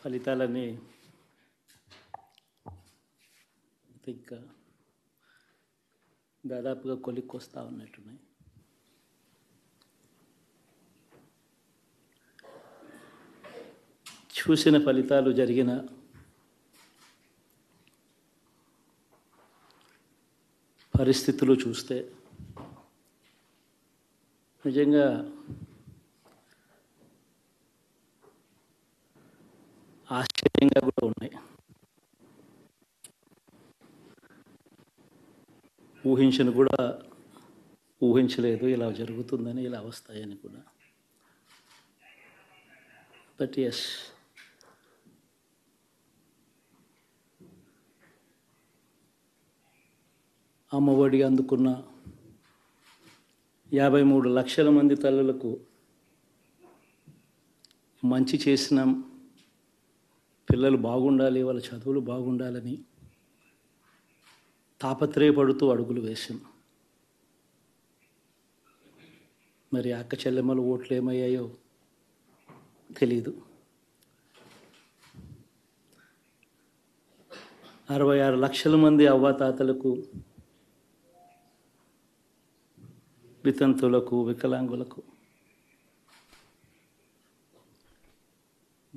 ఫలితాలన్నీ ఇంకా దాదాపుగా కొలిక్కొస్తా ఉన్నట్టున్నాయి. చూసిన ఫలితాలు జరిగిన పరిస్థితులు చూస్తే నిజంగా ఆశ్చర్యంగా కూడా ఉన్నాయి. ఊహించలేదు ఇలా జరుగుతుందని, ఇలా వస్తాయని కూడా. బట్ ఎస్, అమ్మఒడి అందుకున్న 53 లక్షల మంది తల్లులకు మంచి చేసినాం, పిల్లలు బాగుండాలి, వాళ్ళ చదువులు బాగుండాలని తాపత్రయపడుతూ అడుగులు వేశాం. మరి అక్క చెల్లెమ్మల ఓట్లు ఏమయ్యాయో తెలీదు. 66 లక్షల మంది అవ్వాతాతలకు, వితంతులకు, వికలాంగులకు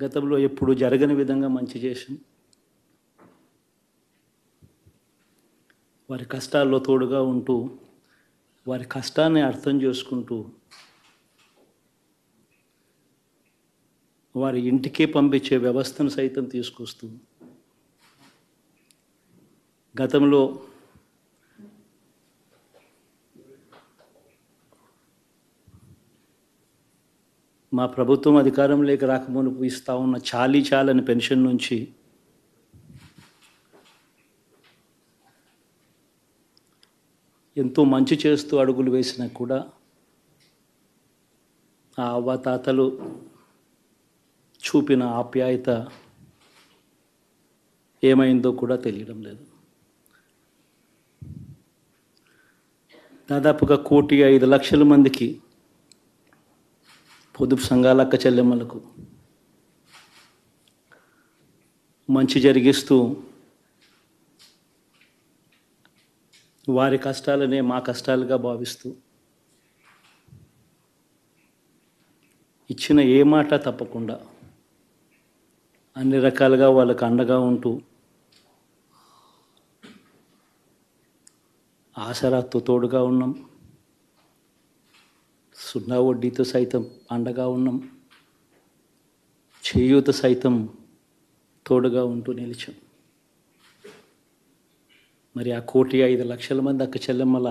గతంలో ఎప్పుడు జరగని విధంగా మంచి చేశాం. వారి కష్టాల్లో తోడుగా ఉంటూ, వారి కష్టాన్ని అర్థం చేసుకుంటూ, వారి ఇంటికే పంపించే వ్యవస్థను సైతం తీసుకొస్తూ, గతంలో మా ప్రభుత్వం అధికారంలోకి రాకమునుపు ఇస్తూ ఉన్న చాలని పెన్షన్ నుంచి ఎంతో మంచి చేస్తూ అడుగులు వేసినా కూడా ఆ అవ్వాతాతలు చూపిన ఆప్యాయత ఏమైందో కూడా తెలియడం లేదు. దాదాపుగా 1,05,00,000 మందికి, పొదుపు సంఘాల అక్క చెల్లెమ్మలకు మంచి జరిగిస్తూ వారి కష్టాలనే మా కష్టాలుగా భావిస్తూ ఇచ్చిన ఏ మాట తప్పకుండా అన్ని రకాలుగా వాళ్ళకు అండగా ఉంటూ ఆసరాతో తోడుగా ఉన్నాం, సున్నా వడ్డీతో సైతం అండగా ఉన్నాం, చేయూత సైతం తోడుగా ఉంటూ నిలిచాం. మరి ఆ 1,05,00,000 మంది అక్క చెల్లెమ్మల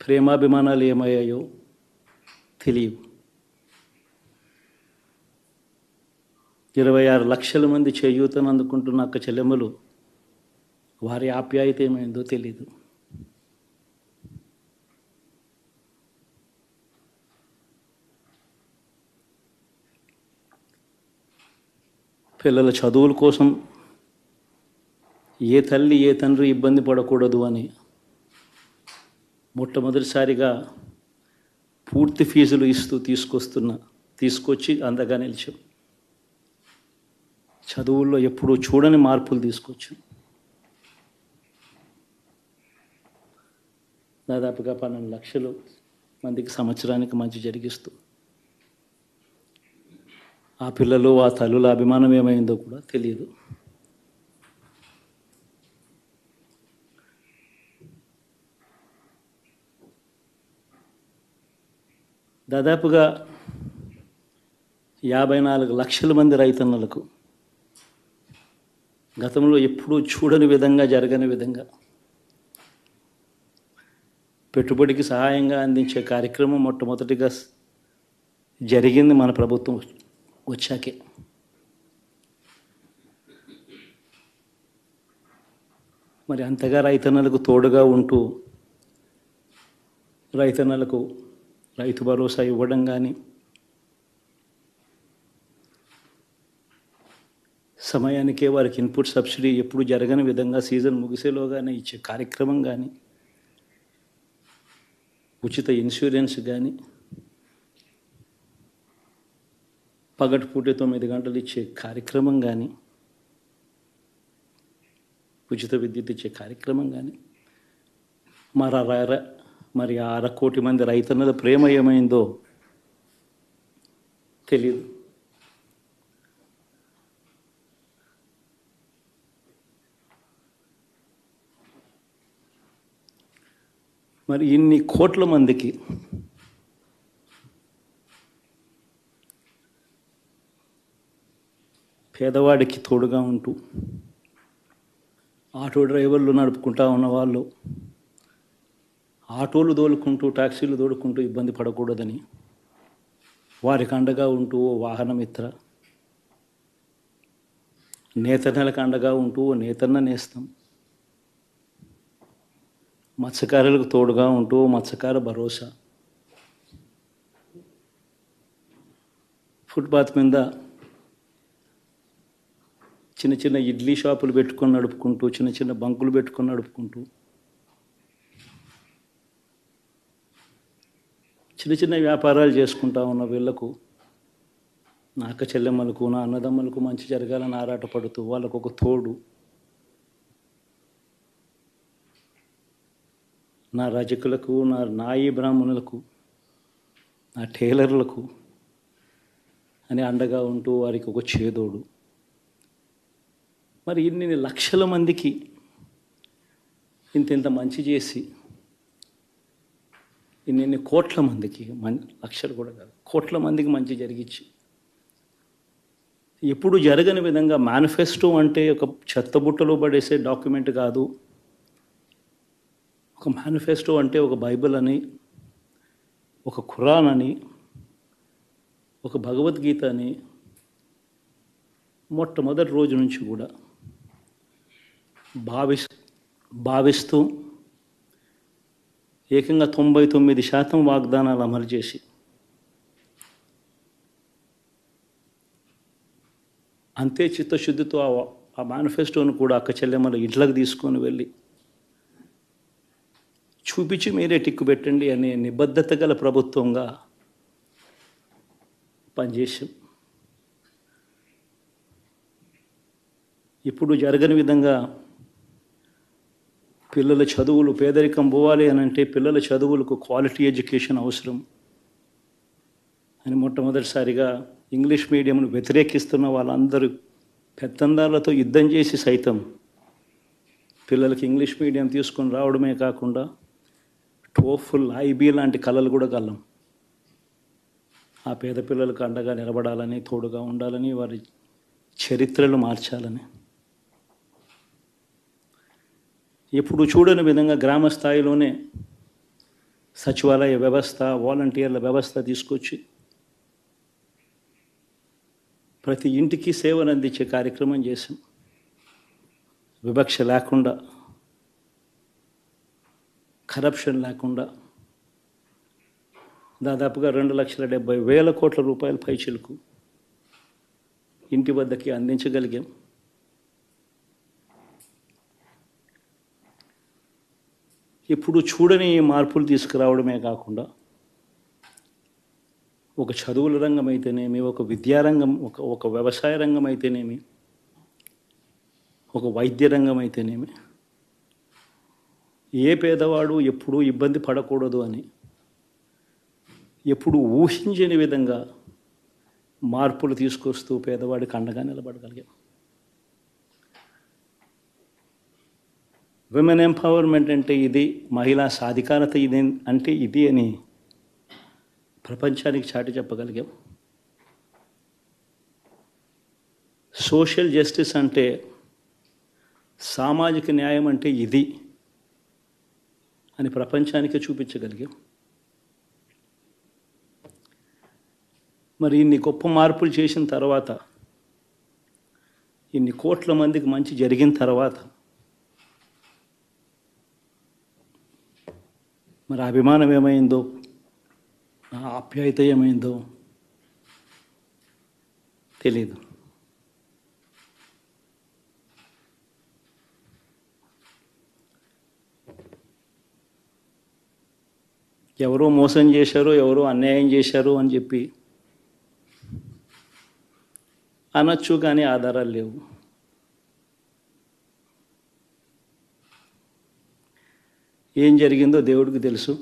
ప్రేమాభిమానాలు ఏమయ్యాయో తెలియవు. 26 లక్షల మంది చేయూతను అందుకుంటున్న అక్క చెల్లెమ్మలు, వారి ఆప్యాయత ఏమైందో తెలీదు. పిల్లల చదువుల కోసం ఏ తల్లి ఏ తండ్రి ఇబ్బంది పడకూడదు అని మొట్టమొదటిసారిగా పూర్తి ఫీజులు ఇస్తూ తీసుకొచ్చి అందగా నిలిచాం. చదువుల్లో ఎప్పుడూ చూడని మార్పులు తీసుకొచ్చాం. దాదాపుగా 12 లక్షల మందికి సంవత్సరానికి మంచి జరిగిస్తూ ఆ పిల్లలు, ఆ తల్లుల అభిమానం ఏమైందో కూడా తెలియదు. దాదాపుగా 54 లక్షల మంది రైతన్నలకు గతంలో ఎప్పుడూ చూడని విధంగా, జరగని విధంగా పెట్టుబడికి సహాయంగా అందించే కార్యక్రమం మొట్టమొదటిగా జరిగింది మన ప్రభుత్వం వచ్చాకే. మరి అంతగా రైతన్నలకు తోడుగా ఉంటూ రైతన్నలకు రైతు భరోసా ఇవ్వడం కానీ, సమయానికే వారికి ఇన్పుట్ సబ్సిడీ ఎప్పుడు జరగని విధంగా సీజన్ ముగిసేలోగానే ఇచ్చే కార్యక్రమం కానీ, ఉచిత ఇన్సూరెన్స్ కానీ, పగటిపూట 9 గంటలు ఇచ్చే కార్యక్రమం కానీ, ఉచిత విద్యుత్ ఇచ్చే కార్యక్రమం కానీ, మరి 1/2 కోటి మంది రైతన్నల ప్రేమ ఏమైందో తెలియదు. మరి ఇన్ని కోట్ల మందికి పేదవాడికి తోడుగా ఉంటూ ఆటో డ్రైవర్లు నడుపుకుంటా ఉన్న వాళ్ళు ఆటోలు తోలుకుంటూ టాక్సీలు తోలుకుంటూ ఇబ్బంది పడకూడదని వారికి అండగా ఉంటూ ఓ వాహనమిత్ర, నేతన్నలకు అండగా ఉంటూ ఓ నేతన్న నేస్తం, మత్స్యకారులకు తోడుగా ఉంటూ మత్స్యకార భరోసా, ఫుట్పాత్ మీద చిన్న చిన్న ఇడ్లీ షాపులు పెట్టుకొని నడుపుకుంటూ, చిన్న చిన్న బంకులు పెట్టుకొని నడుపుకుంటూ, చిన్న చిన్న వ్యాపారాలు చేసుకుంటా ఉన్న వీళ్లకు, నా అక్క చెల్లెమ్మలకు, నా అన్నదమ్మలకు మంచి జరగాలని ఆరాటపడుతూ వాళ్ళకు ఒక తోడు, నా రజకులకు, నా నాయి బ్రాహ్మణులకు, నా టైలర్లకు అని అండగా ఉంటూ వారికి ఒక చేదోడు. మరి ఇన్ని లక్షల మందికి ఇంత మంచి చేసి, ఇన్ని కోట్ల మందికి, లక్షలు కూడా కాదు, కోట్ల మందికి మంచి జరిగించి, ఎప్పుడు జరగని విధంగా మేనిఫెస్టో అంటే ఒక చెత్తబుట్టలో పడేసే డాక్యుమెంట్ కాదు. ఒక మేనిఫెస్టో అంటే ఒక బైబిల్ అని, ఒక ఖురాన్ అని, ఒక భగవద్గీత అని మొట్టమొదటి రోజు నుంచి కూడా భావిస్తూ ఏకంగా 99% వాగ్దానాలు అమలు చేసి అంతే చిత్తశుద్ధితో ఆ మేనిఫెస్టోను కూడా అక్క చెల్లెమ్మల ఇంట్లోకి తీసుకొని వెళ్ళి చూపించి మీరే టిక్కు పెట్టండి అనే నిబద్ధత గల ప్రభుత్వంగా పనిచేసాం. ఇప్పుడు జరగని విధంగా పిల్లల చదువులు, పేదరికం పోవాలి అని అంటే పిల్లల చదువులకు క్వాలిటీ ఎడ్యుకేషన్ అవసరం అని మొట్టమొదటిసారిగా ఇంగ్లీష్ మీడియంను వ్యతిరేకిస్తున్న వాళ్ళందరూ పెత్తందారులతో యుద్ధం చేసి సైతం పిల్లలకి ఇంగ్లీష్ మీడియం తీసుకొని రావడమే కాకుండా టోఫుల్, ఐబీ లాంటి కళలు కూడా కలం. ఆ పేద పిల్లలకు అండగా నిలబడాలని, తోడుగా ఉండాలని, వారి చరిత్రలు మార్చాలని, ఎప్పుడు చూడని విధంగా గ్రామ స్థాయిలోనే సచివాలయ వ్యవస్థ, వాలంటీర్ల వ్యవస్థ తీసుకొచ్చి ప్రతి ఇంటికి సేవను అందించే కార్యక్రమం చేశాం. వివక్ష లేకుండా, కరప్షన్ లేకుండా దాదాపుగా 2,70,000 కోట్ల రూపాయల పైచిలకు ఇంటి వద్దకి అందించగలిగాం. ఇప్పుడు చూడని మార్పులు తీసుకురావడమే కాకుండా ఒక చదువుల రంగం అయితేనేమి, ఒక విద్యారంగం, ఒక వ్యవసాయ రంగం అయితేనేమి, ఒక వైద్య రంగం అయితేనేమి, ఏ పేదవాడు ఎప్పుడూ ఇబ్బంది పడకూడదు అని ఎప్పుడు ఊహించని విధంగా మార్పులు తీసుకొస్తూ పేదవాడికి అండగా నిలబడగలిగాం. విమెన్ ఎంపవర్మెంట్ అంటే ఇది, మహిళా సాధికారత ఇది అంటే ఇది అని ప్రపంచానికి చాటి చెప్పగలిగాం. సోషల్ జస్టిస్ అంటే, సామాజిక న్యాయం అంటే ఇది అని ప్రపంచానికి చూపించగలిగాం. మరి ఇన్ని గొప్ప మార్పులు చేసిన తర్వాత, ఇన్ని కోట్ల మందికి మంచి జరిగిన తర్వాత మరి అభిమానం ఏమైందో, ఆప్యాయత ఏమైందో తెలీదు. ఎవరో మోసం చేశారో, ఎవరో అన్యాయం చేశారో అని చెప్పి అనొచ్చు, కానీ ఆధారాలు లేవు. ఏం జరిగిందో దేవుడికి తెలుసు.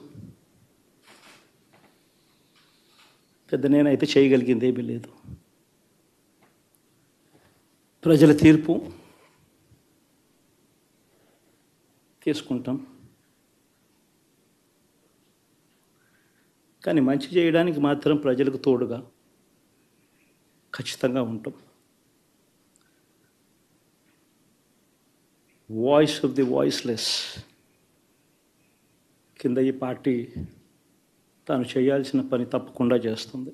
పెద్ద నేనైతే చేయగలిగింది ఏమీ లేదు. ప్రజల తీర్పు తీసుకుంటాం, కానీ మంచి చేయడానికి మాత్రం ప్రజలకు తోడుగా ఖచ్చితంగా ఉంటాం. వాయిస్ ఆఫ్ ది వాయిస్లెస్ కింద ఈ పార్టీ తాను చేయాల్సిన పని తప్పకుండా చేస్తుంది.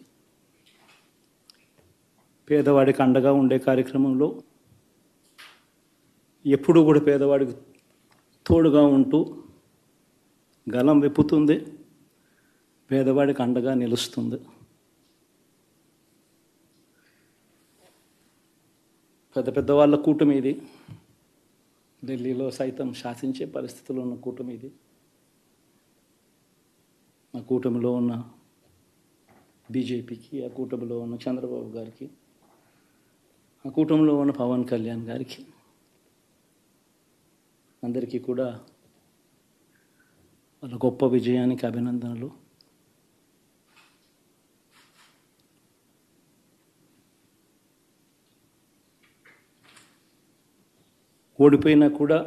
పేదవాడికి అండగా ఉండే కార్యక్రమంలో ఎప్పుడూ కూడా పేదవాడికి తోడుగా ఉంటూ గలం విప్పుతుంది, పేదవాడికి అండగా నిలుస్తుంది. పెద్ద పెద్ద వాళ్ళ కూటమి ఇది. ఢిల్లీలో సైతం శాసించే పరిస్థితుల్లో ఉన్న కూటమి ఇది. ఆ కూటమిలో ఉన్న బీజేపీకి, ఆ కూటమిలో ఉన్న చంద్రబాబు గారికి, ఆ కూటమిలో ఉన్న పవన్ కళ్యాణ్ గారికి, అందరికీ కూడా వాళ్ళ గొప్ప విజయానికి అభినందనలు. ఓడిపోయినా కూడా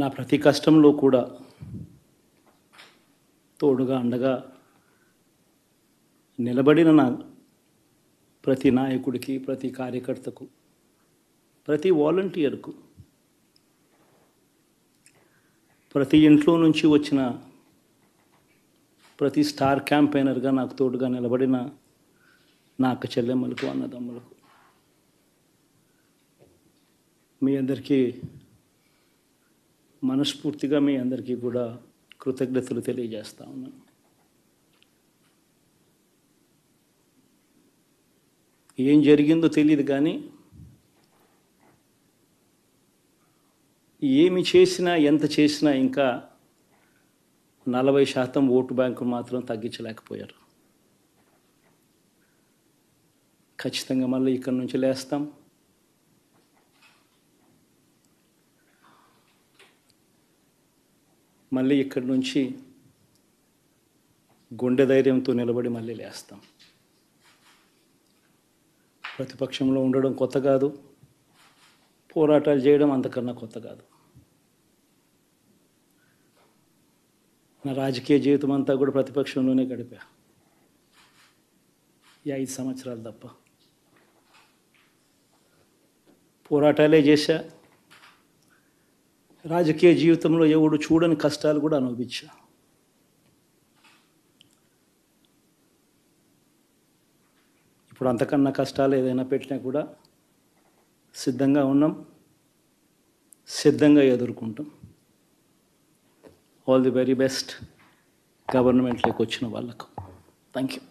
నా ప్రతి కష్టంలో కూడా తోడుగా అండగా నిలబడిన నా ప్రతి నాయకుడికి, ప్రతి కార్యకర్తకు, ప్రతి వాలంటీర్కు, ప్రతి ఇంట్లో నుంచి వచ్చిన ప్రతి స్టార్ క్యాంపెయినర్గా నాకు తోడుగా నిలబడిన నా అక్క చెల్లెమ్మలకు, అన్నదమ్ములకు, మీ అందరికీ మనస్ఫూర్తిగా మీ అందరికీ కూడా కృతజ్ఞతలు తెలియజేస్తా ఉన్నాను. ఏం జరిగిందో తెలియదు, కానీ ఏమి చేసినా, ఎంత చేసినా ఇంకా 40% ఓటు బ్యాంకు మాత్రం తగ్గించలేకపోయారు. ఖచ్చితంగా మళ్ళీ ఇక్కడి నుంచి లేస్తాం. మళ్ళీ ఇక్కడి నుంచి గుండె ధైర్యంతో నిలబడి మళ్ళీ లేస్తాం. ప్రతిపక్షంలో ఉండడం కొత్త కాదు, పోరాటాలు చేయడం అంతకన్నా కొత్త కాదు. నా రాజకీయ జీవితం అంతా కూడా ప్రతిపక్షంలోనే గడిపా, ఈ 5 సంవత్సరాలు తప్ప. పోరాటాలే చేశా. రాజకీయ జీవితంలో ఎవడు చూడని కష్టాలు కూడా అనుభవించా. ఇప్పుడు అంతకన్నా కష్టాలు ఏదైనా పెట్టినా కూడా సిద్ధంగా ఉన్నాం, సిద్ధంగా ఎదుర్కొంటాం. ఆల్ ది వెరీ బెస్ట్ గవర్నమెంట్లోకి వచ్చిన వాళ్ళకు. Thank you.